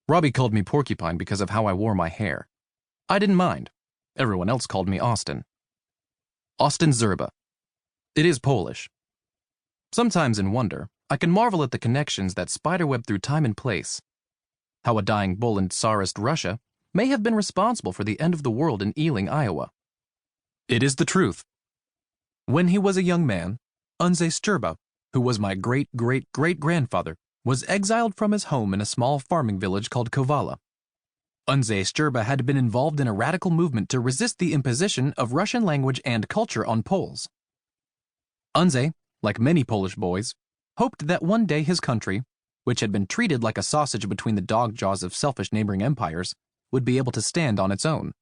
Robby called me Porcupine because of how I wore my hair. I didn't mind. Everyone else called me Austin. Austin Zerba. It is Polish. Sometimes in wonder, I can marvel at the connections that spiderweb through time and place. How a dying bull in Tsarist Russia may have been responsible for the end of the world in Ealing, Iowa. It is the truth. When he was a young man, Andrzej Szczerba, who was my great-great-great-grandfather, was exiled from his home in a small farming village called Kowala. Andrzej Szczerba had been involved in a radical movement to resist the imposition of Russian language and culture on Poles. Andrzej, like many Polish boys, hoped that one day his country, which had been treated like a sausage between the dog jaws of selfish neighboring empires, would be able to stand on its own.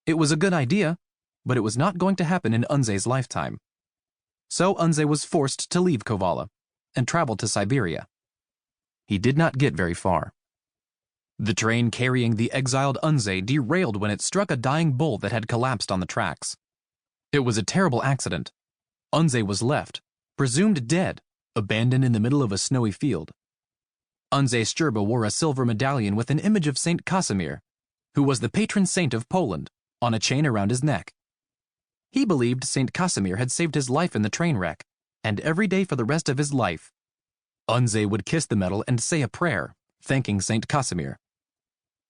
It was a good idea, but it was not going to happen in Andrzej's lifetime. So Andrzej was forced to leave Kowala and travel to Siberia. He did not get very far. The train carrying the exiled Andrzej derailed when it struck a dying bull that had collapsed on the tracks. It was a terrible accident. Andrzej was left, presumed dead, abandoned in the middle of a snowy field. Andrzej Szczerba wore a silver medallion with an image of Saint Casimir, who was the patron saint of Poland, on a chain around his neck. He believed Saint Casimir had saved his life in the train wreck, and every day for the rest of his life, Andrzej would kiss the medal and say a prayer, thanking Saint Casimir.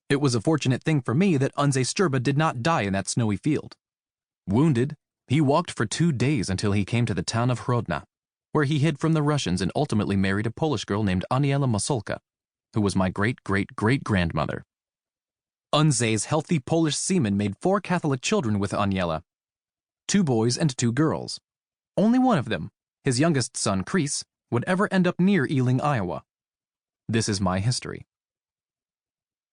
It was a fortunate thing for me that Andrzej Szczerba did not die in that snowy field. Wounded, he walked for 2 days until he came to the town of Hrodna, where he hid from the Russians and ultimately married a Polish girl named Aniela Masolka, who was my great-great-great-grandmother. Andrzej's healthy Polish semen made 4 Catholic children with Aniela, 2 boys and 2 girls. Only one of them, his youngest son Chris, would ever end up near Ealing, Iowa. This is my history.